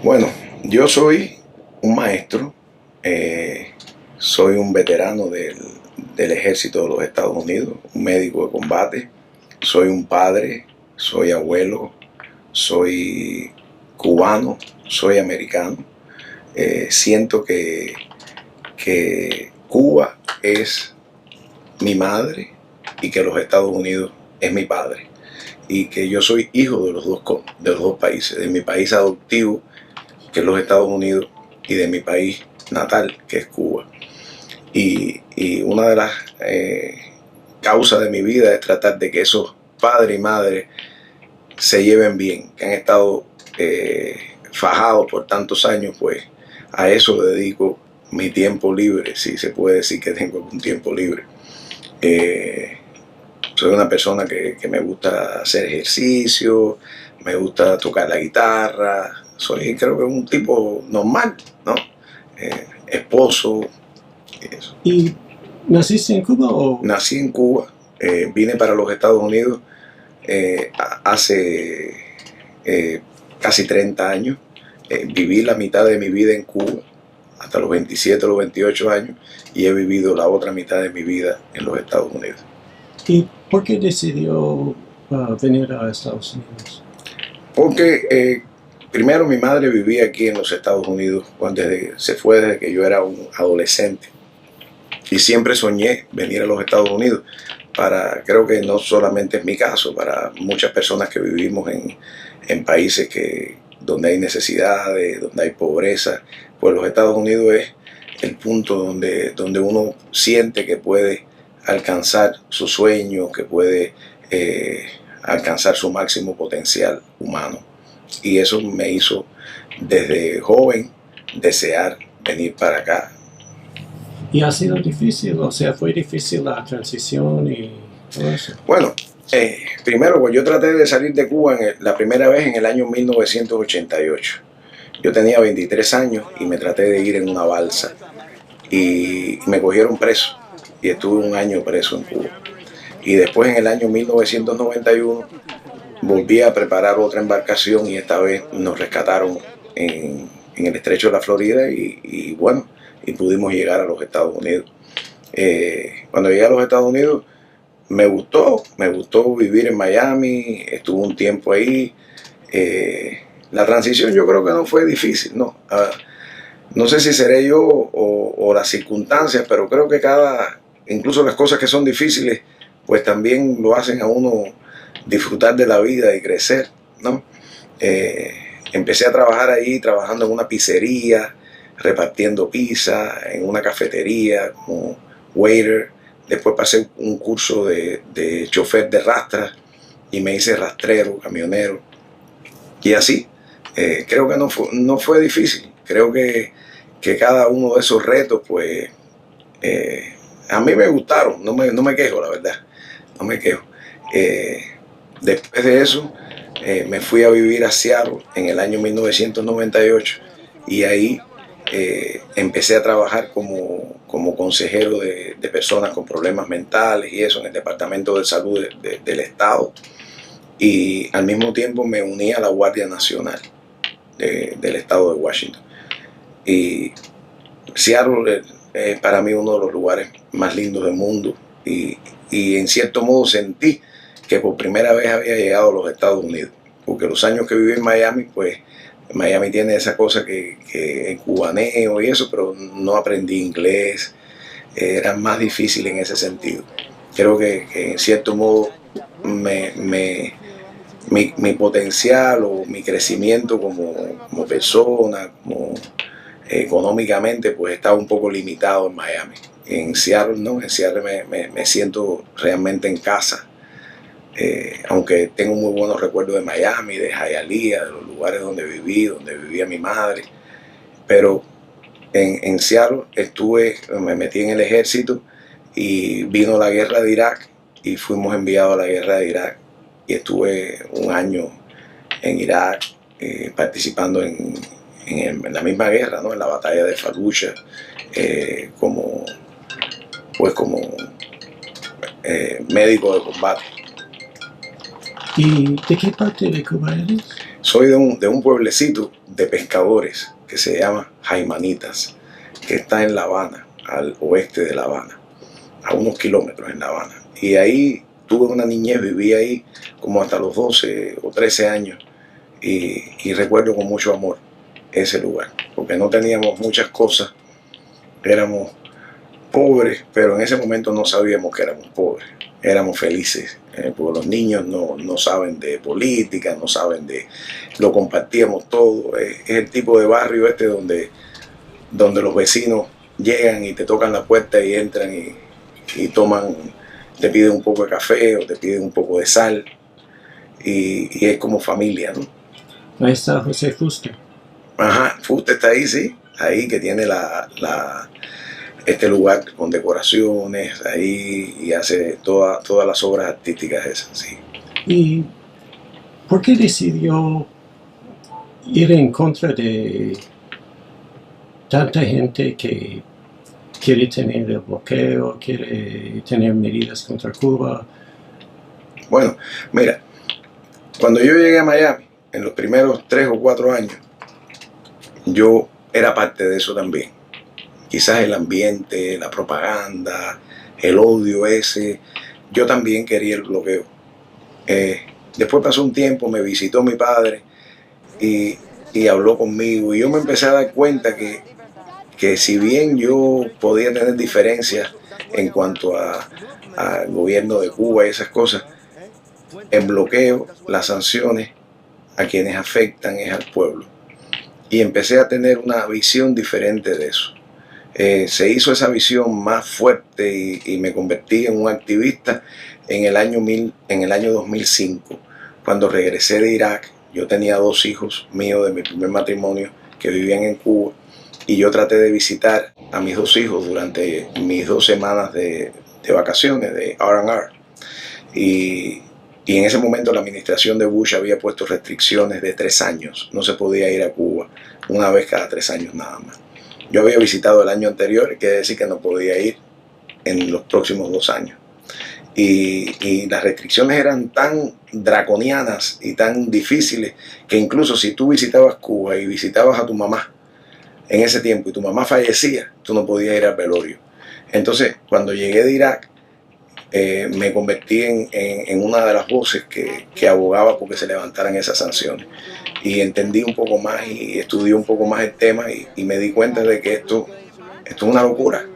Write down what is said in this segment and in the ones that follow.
Bueno, yo soy un maestro, eh, soy un veterano del ejército de los Estados Unidos, un médico de combate, soy un padre, soy abuelo, soy cubano, soy americano. Siento que Cuba es mi madre y que los Estados Unidos es mi padre. Y que yo soy hijo de los dos países, de mi país adoptivo, que es los Estados Unidos, y de mi país natal, que es Cuba. Y una de las causas de mi vida es tratar de que esos padres y madres se lleven bien, que han estado fajados por tantos años, pues a eso dedico mi tiempo libre, si se puede decir que tengo algún tiempo libre. Soy una persona que me gusta hacer ejercicio, me gusta tocar la guitarra, soy creo que un tipo normal, ¿no? Esposo y eso. ¿Y naciste en Cuba o...? Nací en Cuba, vine para los Estados Unidos hace casi 30 años. Viví la mitad de mi vida en Cuba, hasta los 27 o los 28 años, y he vivido la otra mitad de mi vida en los Estados Unidos. ¿Y por qué decidió venir a Estados Unidos? Porque primero mi madre vivía aquí en los Estados Unidos, se fue desde que yo era un adolescente. Y siempre soñé venir a los Estados Unidos. Creo que no solamente es mi caso, para muchas personas que vivimos en países donde hay necesidades, donde hay pobreza, pues los Estados Unidos es el punto donde uno siente que puede alcanzar sus sueños, que puede alcanzar su máximo potencial humano. Y eso me hizo desde joven desear venir para acá. ¿Y ha sido difícil? O sea, ¿fue difícil la transición y todo eso? Bueno, primero pues yo traté de salir de Cuba la primera vez en el año 1988. Yo tenía 23 años y me traté de ir en una balsa y me cogieron preso y estuve un año preso en Cuba. Y después en el año 1991 volví a preparar otra embarcación y esta vez nos rescataron en el estrecho de la Florida y bueno, y pudimos llegar a los Estados Unidos. Cuando llegué a los Estados Unidos me gustó vivir en Miami, estuve un tiempo ahí. La transición yo creo que no fue difícil, no. No sé si seré yo o las circunstancias, pero creo que incluso las cosas que son difíciles, pues también lo hacen a uno disfrutar de la vida y crecer, ¿no? Empecé a trabajar ahí, trabajando en una pizzería, repartiendo pizza, en una cafetería como waiter. Después pasé un curso de chofer de rastras y me hice rastrero, camionero. Y así, creo que no fue difícil. Creo que cada uno de esos retos, pues, a mí me gustaron. No me quejo, la verdad. No me quejo. Después de eso, me fui a vivir a Seattle en el año 1998 y ahí empecé a trabajar como consejero de personas con problemas mentales y eso en el Departamento de Salud del Estado, y al mismo tiempo me uní a la Guardia Nacional del Estado de Washington. Y Seattle es para mí uno de los lugares más lindos del mundo y en cierto modo sentí que por primera vez había llegado a los Estados Unidos, porque los años que viví en Miami, pues Miami tiene esa cosa que cubaneo y eso, pero no aprendí inglés, era más difícil en ese sentido. Creo que en cierto modo mi potencial o mi crecimiento como persona, como económicamente, pues estaba un poco limitado en Miami. En Seattle no, en Seattle me siento realmente en casa. Aunque tengo muy buenos recuerdos de Miami, de Hialeah, de los lugares donde vivía mi madre, pero en Seattle me metí en el ejército y vino la guerra de Irak y fuimos enviados a la guerra de Irak y estuve un año en Irak participando en la misma guerra, ¿no? En la batalla de Fallujah, como médico de combate. ¿Y de qué parte de Cuba eres? Soy de un pueblecito de pescadores que se llama Jaimanitas, que está en La Habana, al oeste de La Habana, a unos kilómetros en La Habana. Y ahí tuve una niñez, viví ahí como hasta los 12 o 13 años y recuerdo con mucho amor ese lugar, porque no teníamos muchas cosas, éramos pobres, pero en ese momento no sabíamos que éramos pobres, éramos felices, porque los niños no saben de política, no saben de, lo compartíamos todo, es el tipo de barrio este donde los vecinos llegan y te tocan la puerta y entran y toman, te piden un poco de café o te piden un poco de sal y es como familia, ¿no? Ahí está José Fuster. Ajá, Fuste está ahí, sí, ahí que tiene este lugar con decoraciones ahí y hace todas las obras artísticas esas, sí. ¿Y por qué decidió ir en contra de tanta gente que quiere tener el bloqueo, quiere tener medidas contra Cuba? Bueno, mira, cuando yo llegué a Miami, en los primeros 3 o 4 años, yo era parte de eso también. Quizás el ambiente, la propaganda, el odio ese, yo también quería el bloqueo. Después pasó un tiempo, me visitó mi padre y habló conmigo y yo me empecé a dar cuenta que si bien yo podía tener diferencias en cuanto al gobierno de Cuba y esas cosas, el bloqueo, las sanciones, a quienes afectan es al pueblo. Y empecé a tener una visión diferente de eso. Se hizo esa visión más fuerte y me convertí en un activista en el año 2005, cuando regresé de Irak. Yo tenía 2 hijos míos de mi primer matrimonio que vivían en Cuba y yo traté de visitar a mis 2 hijos durante mis 2 semanas de vacaciones de R&R. Y en ese momento la administración de Bush había puesto restricciones de 3 años. No se podía ir a Cuba una vez cada 3 años nada más. Yo había visitado el año anterior, quiere decir que no podía ir en los próximos 2 años. Y las restricciones eran tan draconianas y tan difíciles que incluso si tú visitabas Cuba y visitabas a tu mamá en ese tiempo y tu mamá fallecía, tú no podías ir al velorio. Entonces, cuando llegué de Irak, me convertí en una de las voces que abogaba porque se levantaran esas sanciones. Y entendí un poco más y estudié un poco más el tema y me di cuenta de que esto es una locura.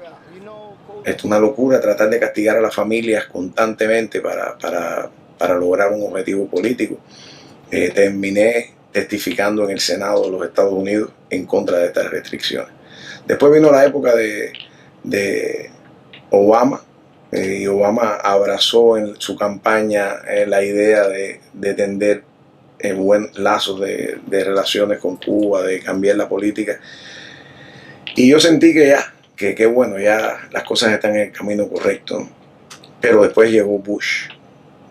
Esto es una locura tratar de castigar a las familias constantemente para lograr un objetivo político. Terminé testificando en el Senado de los Estados Unidos en contra de estas restricciones. Después vino la época de Obama, y Obama abrazó en su campaña la idea de tender buenos lazos de relaciones con Cuba, de cambiar la política. Y yo sentí que bueno, ya las cosas están en el camino correcto. Pero después llegó Bush,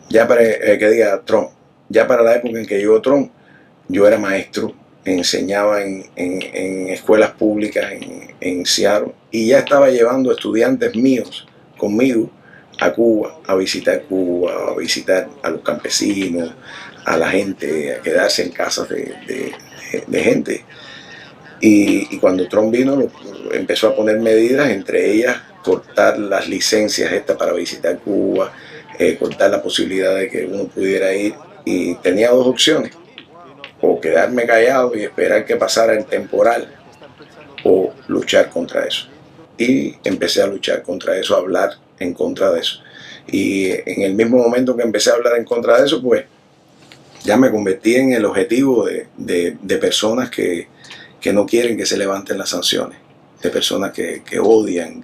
ya para que diga Trump. Ya para la época en que llegó Trump, yo era maestro, enseñaba en escuelas públicas en Seattle y ya estaba llevando estudiantes míos conmigo a Cuba, a visitar a los campesinos, a la gente, a quedarse en casas de gente. Y cuando Trump vino, empezó a poner medidas, entre ellas cortar las licencias estas para visitar Cuba, cortar la posibilidad de que uno pudiera ir. Y tenía 2 opciones, o quedarme callado y esperar que pasara el temporal, o luchar contra eso. Y empecé a luchar contra eso, a hablar en contra de eso. Y en el mismo momento que empecé a hablar en contra de eso, pues ya me convertí en el objetivo de personas que no quieren que se levanten las sanciones, de personas que odian.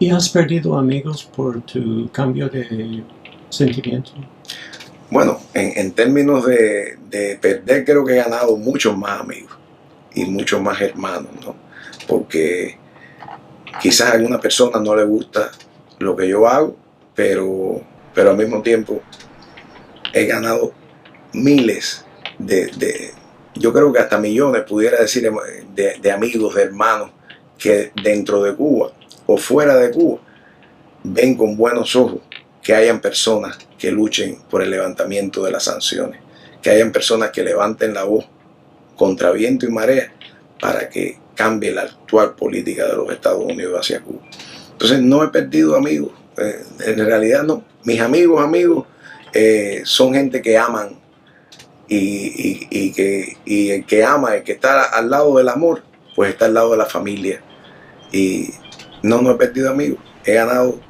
¿Y has perdido amigos por tu cambio de sentimiento? Bueno, en términos de perder, creo que he ganado muchos más amigos y muchos más hermanos, ¿no? Porque quizás a alguna persona no le gusta lo que yo hago, pero al mismo tiempo he ganado miles yo creo que hasta millones, pudiera decir, de amigos, de hermanos que dentro de Cuba o fuera de Cuba ven con buenos ojos que hayan personas que luchen por el levantamiento de las sanciones, que hayan personas que levanten la voz contra viento y marea para que cambie la actual política de los Estados Unidos hacia Cuba. Entonces no he perdido amigos, en realidad no. Mis amigos son gente que aman y el que ama, el que está al lado del amor, pues está al lado de la familia. Y no he perdido amigos, he ganado.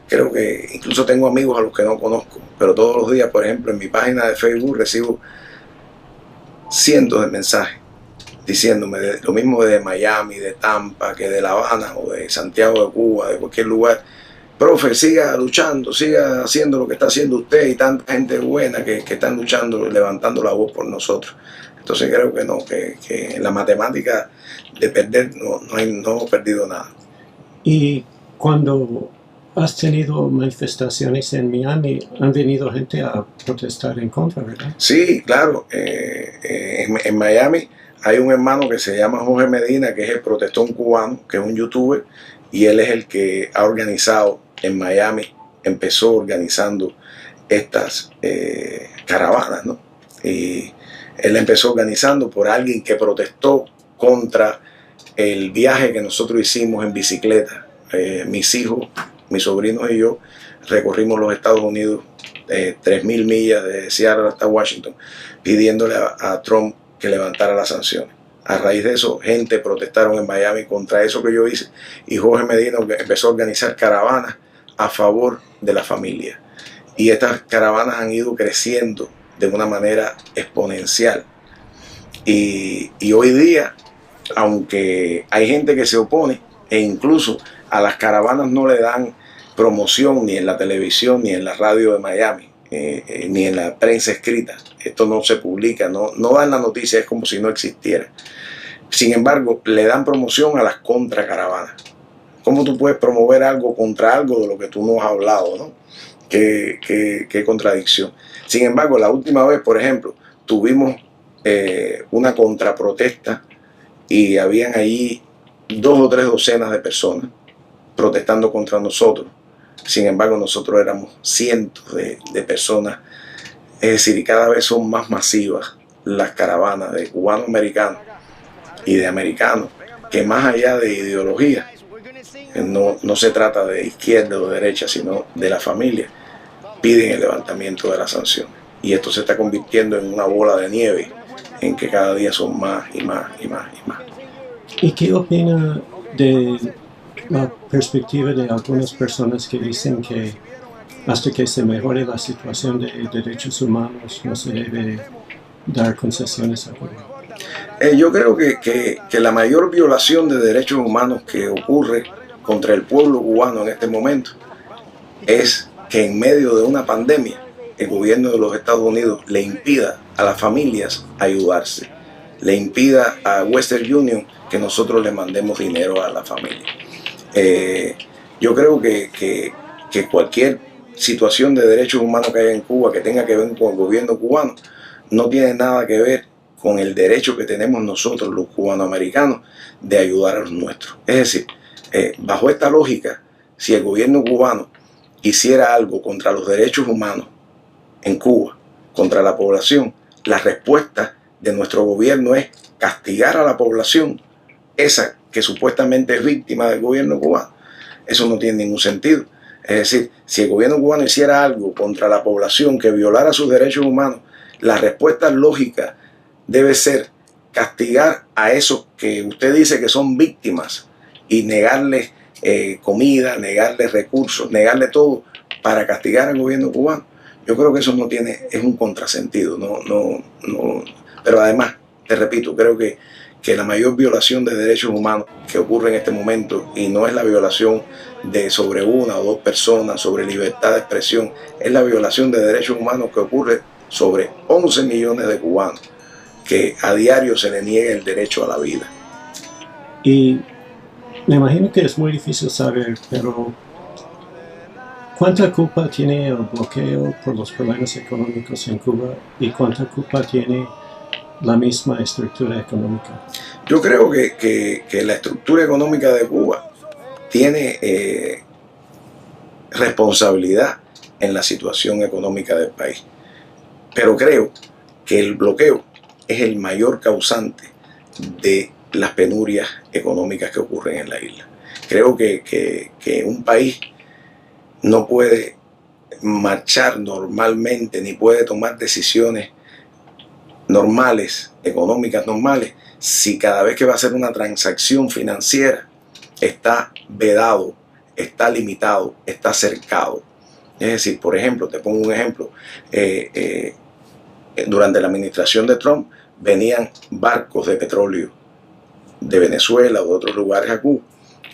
Creo que incluso tengo amigos a los que no conozco, pero todos los días, por ejemplo, en mi página de Facebook recibo cientos de mensajes diciéndome lo mismo de Miami, de Tampa, que de La Habana o de Santiago de Cuba, de cualquier lugar. Profe, siga luchando, siga haciendo lo que está haciendo usted y tanta gente buena que están luchando, levantando la voz por nosotros. Entonces creo que no, que en la matemática de perder no hemos perdido nada. Y cuando has tenido manifestaciones en Miami, han venido gente a protestar en contra, ¿verdad? Sí, claro. En Miami hay un hermano que se llama Jorge Medina, que es el protestón cubano, que es un youtuber, y él es el que ha organizado en Miami, empezó organizando estas caravanas, ¿no? Y él empezó organizando por alguien que protestó contra el viaje que nosotros hicimos en bicicleta. Mis hijos, mis sobrinos y yo recorrimos los Estados Unidos 3.000 millas de Seattle hasta Washington, pidiéndole a Trump que levantara las sanciones. A raíz de eso, gente protestaron en Miami contra eso que yo hice, y Jorge Medina empezó a organizar caravanas a favor de la familia. Y estas caravanas han ido creciendo de una manera exponencial. Y hoy día, aunque hay gente que se opone, e incluso a las caravanas no le dan promoción ni en la televisión, ni en la radio de Miami, ni en la prensa escrita. Esto no se publica, no dan la noticia, es como si no existiera. Sin embargo, le dan promoción a las contracaravanas. ¿Cómo tú puedes promover algo contra algo de lo que tú no has hablado, ¿no? Qué contradicción. Sin embargo, la última vez, por ejemplo, tuvimos una contraprotesta y habían allí 2 o 3 docenas de personas protestando contra nosotros. Sin embargo, nosotros éramos cientos de personas. Es decir, cada vez son más masivas las caravanas de cubanos americanos y de americanos, que más allá de ideología, no se trata de izquierda o de derecha, sino de la familia, piden el levantamiento de las sanciones. Y esto se está convirtiendo en una bola de nieve, en que cada día son más y más y más y más. ¿Y qué opina de la perspectiva de algunas personas que dicen que hasta que se mejore la situación de derechos humanos no se debe dar concesiones a Cuba? Yo creo que la mayor violación de derechos humanos que ocurre contra el pueblo cubano en este momento es que en medio de una pandemia el gobierno de los Estados Unidos le impida a las familias ayudarse, le impida a Western Union que nosotros le mandemos dinero a la familia. Yo creo que cualquier situación de derechos humanos que haya en Cuba que tenga que ver con el gobierno cubano no tiene nada que ver con el derecho que tenemos nosotros, los cubanoamericanos, de ayudar a los nuestros. Es decir, bajo esta lógica, si el gobierno cubano hiciera algo contra los derechos humanos en Cuba, contra la población, la respuesta de nuestro gobierno es castigar a la población, esa que supuestamente es víctima del gobierno cubano. Eso no tiene ningún sentido. Es decir, si el gobierno cubano hiciera algo contra la población que violara sus derechos humanos, la respuesta lógica debe ser castigar a esos que usted dice que son víctimas y negarles comida, negarles recursos, negarle todo para castigar al gobierno cubano. Yo creo que eso no tiene, es un contrasentido. Pero además, te repito, creo que la mayor violación de derechos humanos que ocurre en este momento, y no es la violación de sobre 1 o 2 personas, sobre libertad de expresión, es la violación de derechos humanos que ocurre sobre 11 millones de cubanos, que a diario se le niega el derecho a la vida. Y me imagino que es muy difícil saber, pero ¿cuánta culpa tiene el bloqueo por los problemas económicos en Cuba y cuánta culpa tiene la misma estructura económica? Yo creo que la estructura económica de Cuba tiene responsabilidad en la situación económica del país. Pero creo que el bloqueo es el mayor causante de las penurias económicas que ocurren en la isla. Creo que un país no puede marchar normalmente ni puede tomar decisiones normales, económicas normales, si cada vez que va a hacer una transacción financiera está vedado, está limitado, está cercado. Es decir, por ejemplo, te pongo un ejemplo, durante la administración de Trump venían barcos de petróleo de Venezuela o de otros lugares a Cuba,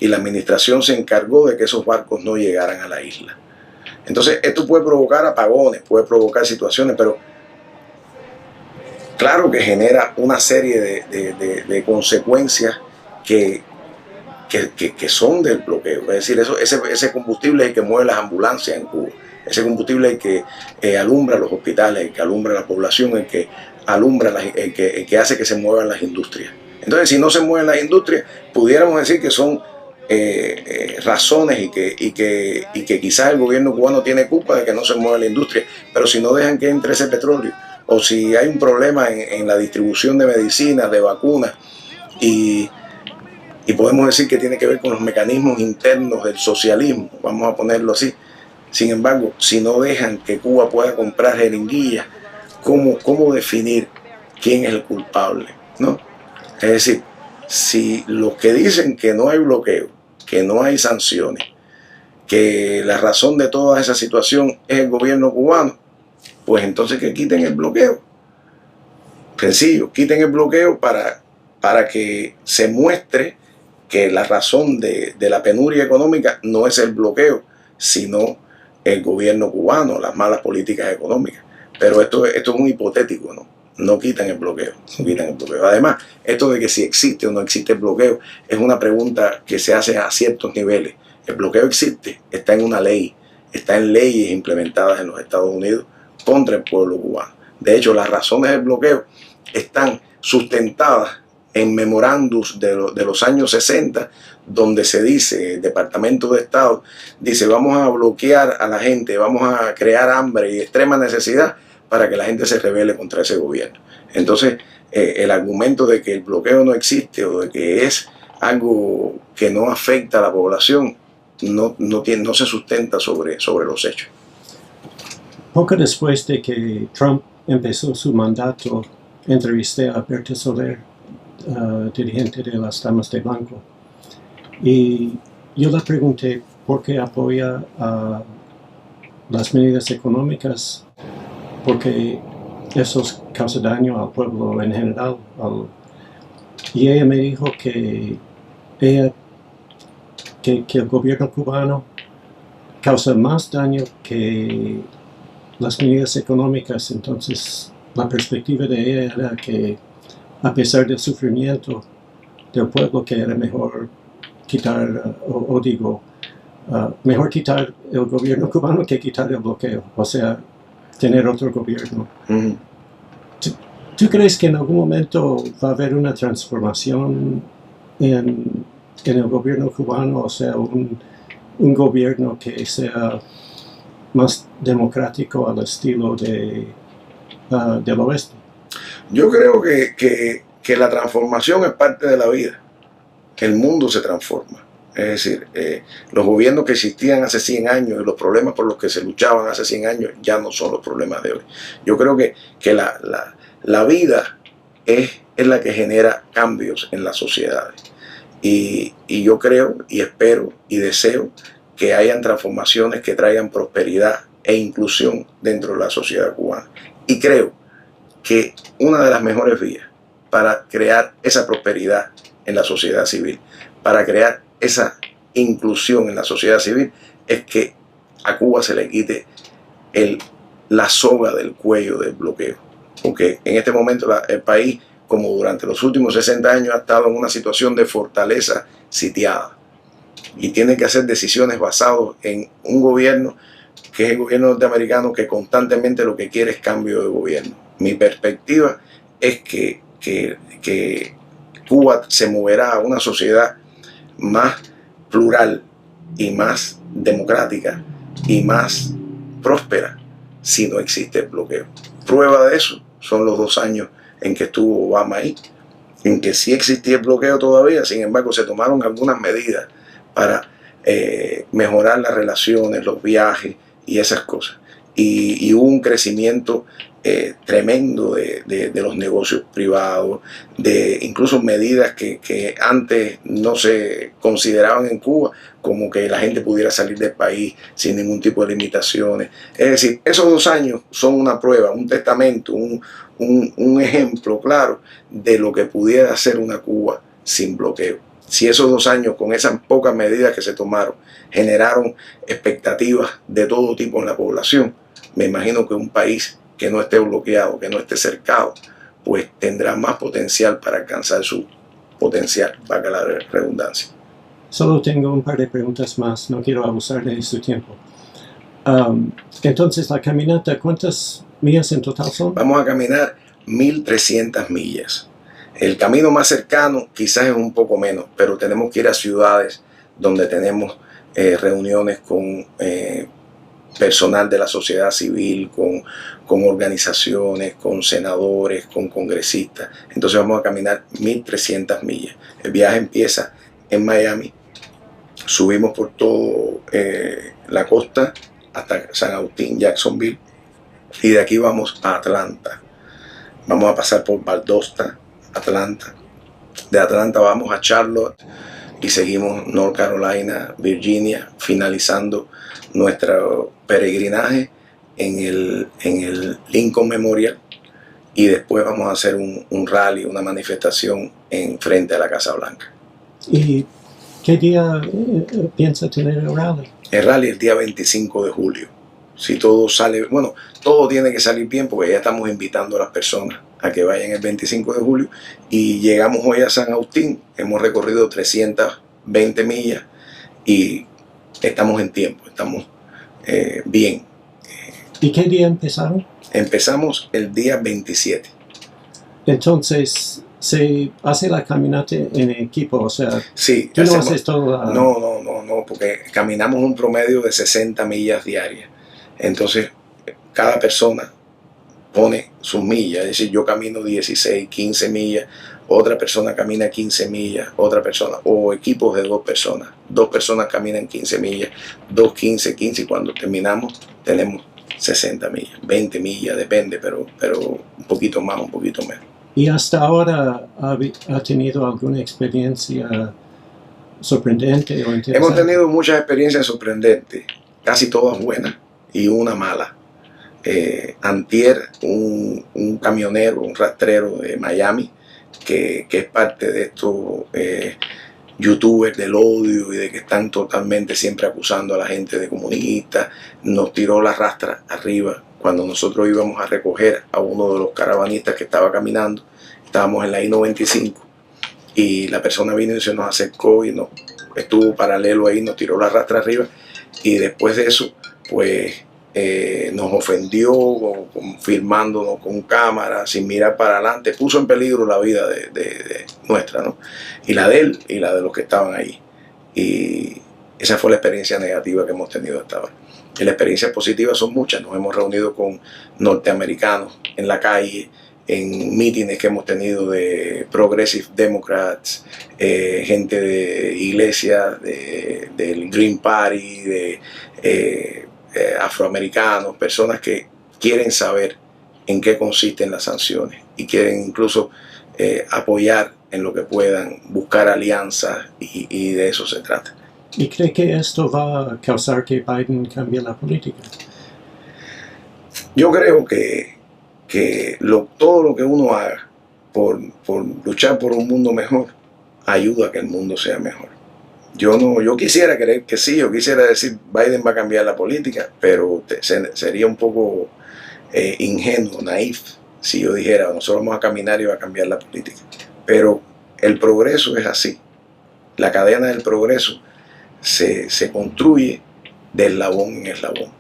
y la administración se encargó de que esos barcos no llegaran a la isla. Entonces, esto puede provocar apagones, puede provocar situaciones, pero claro que genera una serie de consecuencias que son del bloqueo. Es decir, ese combustible es el que mueve las ambulancias en Cuba. Ese combustible es el que alumbra los hospitales, el que alumbra la población, el que alumbra, el que hace que se muevan las industrias. Entonces, si no se mueven las industrias, pudiéramos decir que son razones y que quizás el gobierno cubano tiene culpa de que no se mueva la industria, pero si no dejan que entre ese petróleo, o si hay un problema en la distribución de medicinas, de vacunas, y podemos decir que tiene que ver con los mecanismos internos del socialismo, vamos a ponerlo así. Sin embargo, si no dejan que Cuba pueda comprar jeringuillas, ¿cómo definir quién es el culpable, ¿no? Es decir, si los que dicen que no hay bloqueo, que no hay sanciones, que la razón de toda esa situación es el gobierno cubano, pues entonces que quiten el bloqueo. Sencillo, quiten el bloqueo para que se muestre que la razón de la penuria económica no es el bloqueo, sino el gobierno cubano, las malas políticas económicas. Pero esto es un hipotético, ¿no? No quitan el bloqueo, no quitan el bloqueo. Además, esto de que si existe o no existe el bloqueo es una pregunta que se hace a ciertos niveles. El bloqueo existe, está en una ley, está en leyes implementadas en los Estados Unidos contra el pueblo cubano. De hecho, las razones del bloqueo están sustentadas en memorándums de los años 60, donde se dice, el Departamento de Estado dice, vamos a bloquear a la gente, vamos a crear hambre y extrema necesidad para que la gente se rebele contra ese gobierno. Entonces, el argumento de que el bloqueo no existe o de que es algo que no afecta a la población no se sustenta sobre los hechos. Poco después de que Trump empezó su mandato, entrevisté a Berta Soler, dirigente de las Damas de Blanco, y yo le pregunté por qué apoya las medidas económicas, porque eso causa daño al pueblo en general. Y ella me dijo que el gobierno cubano causa más daño que las medidas económicas. Entonces la perspectiva de ella era que a pesar del sufrimiento del pueblo, que era mejor quitar, mejor quitar el gobierno cubano que quitar el bloqueo, o sea, tener otro gobierno. Uh-huh. ¿Tú crees que en algún momento va a haber una transformación en el gobierno cubano, o sea, un gobierno que sea más democrático al estilo del oeste? Yo creo que la transformación es parte de la vida. El mundo se transforma. Es decir, los gobiernos que existían hace 100 años y los problemas por los que se luchaban hace 100 años ya no son los problemas de hoy. Yo creo que la vida es la que genera cambios en las sociedades. Y yo creo y espero y deseo que hayan transformaciones que traigan prosperidad e inclusión dentro de la sociedad cubana. Y creo que una de las mejores vías para crear esa prosperidad en la sociedad civil, para crear esa inclusión en la sociedad civil, es que a Cuba se le quite la soga del cuello del bloqueo. Porque en este momento el país, como durante los últimos 60 años, ha estado en una situación de fortaleza sitiada. Y tiene que hacer decisiones basadas en un gobierno que es el gobierno norteamericano, que constantemente lo que quiere es cambio de gobierno. Mi perspectiva es que Cuba se moverá a una sociedad más plural y más democrática y más próspera si no existe el bloqueo. Prueba de eso son los 2 años en que estuvo Obama ahí, en que sí existía el bloqueo todavía, sin embargo se tomaron algunas medidas para mejorar las relaciones, los viajes y esas cosas. Y hubo un crecimiento tremendo de los negocios privados, de incluso medidas que antes no se consideraban en Cuba, como que la gente pudiera salir del país sin ningún tipo de limitaciones. Es decir, esos 2 años son una prueba, un testamento, un ejemplo claro de lo que pudiera hacer una Cuba sin bloqueo. Si esos 2 años, con esas pocas medidas que se tomaron, generaron expectativas de todo tipo en la población, me imagino que un país que no esté bloqueado, que no esté cercado, pues tendrá más potencial para alcanzar su potencial, valga la redundancia. Solo tengo un par de preguntas más, no quiero abusar de su tiempo. Entonces, la caminata, ¿cuántas millas en total son? Vamos a caminar 1.300 millas. El camino más cercano quizás es un poco menos, pero tenemos que ir a ciudades donde tenemos reuniones con personal de la sociedad civil, con organizaciones, con senadores, con congresistas. Entonces vamos a caminar 1.300 millas. El viaje empieza en Miami, subimos por toda la costa hasta San Agustín, Jacksonville, y de aquí vamos a Atlanta. Vamos a pasar por Valdosta, Atlanta. De Atlanta vamos a Charlotte y seguimos North Carolina, Virginia, finalizando nuestro peregrinaje en el Lincoln Memorial, y después vamos a hacer un rally, una manifestación en frente a la Casa Blanca. ¿Y qué día piensa tener el rally? El rally el día 25 de julio. Si todo sale, bueno, todo tiene que salir bien porque ya estamos invitando a las personas a que vayan el 25 de julio, y llegamos hoy a San Agustín, hemos recorrido 320 millas y estamos en tiempo, estamos bien. ¿Y qué día empezaron? Empezamos el día 27. Entonces, ¿se hace la caminata en equipo? O sea, sí, ¿tú no haces todo? No, porque caminamos un promedio de 60 millas diarias. Entonces, cada persona pone sus millas, es decir, yo camino 16, 15 millas, otra persona camina 15 millas, otra persona, o equipos de 2 personas. 2 personas caminan 15 millas, 2, 15, 15, y cuando terminamos tenemos 60 millas, 20 millas, depende, pero un poquito más, un poquito menos. ¿Y hasta ahora ha tenido alguna experiencia sorprendente o interesante? Hemos tenido muchas experiencias sorprendentes, casi todas buenas y una mala. Antier, un camionero, un rastrero de Miami, que es parte de estos youtubers del odio y de que están totalmente siempre acusando a la gente de comunistas, nos tiró la rastra arriba cuando nosotros íbamos a recoger a uno de los caravanistas que estaba caminando. Estábamos en la I-95 y la persona vino y se nos acercó y estuvo paralelo ahí, nos tiró la rastra arriba, y después de eso pues nos ofendió filmándonos con cámara sin mirar para adelante, puso en peligro la vida de nuestra, ¿no? Y la de él y la de los que estaban ahí. Y esa fue la experiencia negativa que hemos tenido hasta ahora. Y las experiencias positivas son muchas. Nos hemos reunido con norteamericanos en la calle, en mítines que hemos tenido de Progressive Democrats, gente de iglesias, del Green Party, de afroamericanos, personas que quieren saber en qué consisten las sanciones y quieren incluso apoyar en lo que puedan, buscar alianzas, y de eso se trata. ¿Y cree que esto va a causar que Biden cambie la política? Yo creo que todo lo que uno haga por luchar por un mundo mejor ayuda a que el mundo sea mejor. Yo quisiera creer que sí, yo quisiera decir Biden va a cambiar la política, pero sería un poco ingenuo, naif, si yo dijera nosotros vamos a caminar y va a cambiar la política. Pero el progreso es así. La cadena del progreso se construye de eslabón en eslabón,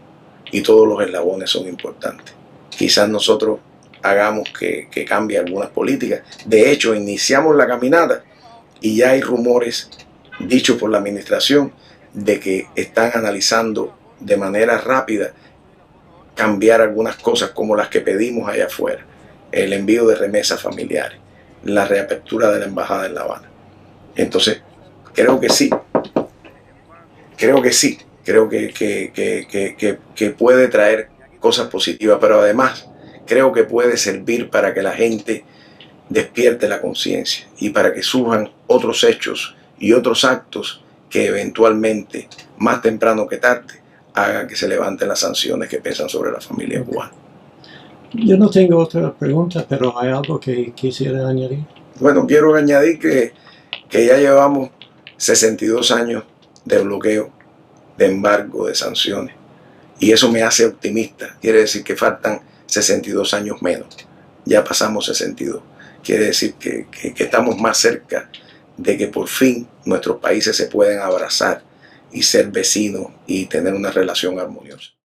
y todos los eslabones son importantes. Quizás nosotros hagamos que cambie algunas políticas. De hecho, iniciamos la caminata y ya hay rumores dichos por la administración de que están analizando de manera rápida cambiar algunas cosas como las que pedimos allá afuera. el envío de remesas familiares, la reapertura de la embajada en La Habana. Entonces, creo que sí, creo que puede traer cosas positivas, pero además creo que puede servir para que la gente despierte la conciencia y para que surjan otros hechos y otros actos que eventualmente, más temprano que tarde, hagan que se levanten las sanciones que pesan sobre la familia cubana. Yo no tengo otra pregunta, pero ¿hay algo que quisiera añadir? Bueno, quiero añadir que ya llevamos 62 años de bloqueo, de embargo, de sanciones. Y eso me hace optimista. Quiere decir que faltan 62 años menos. Ya pasamos 62. Quiere decir que estamos más cerca de que por fin nuestros países se pueden abrazar y ser vecinos y tener una relación armoniosa.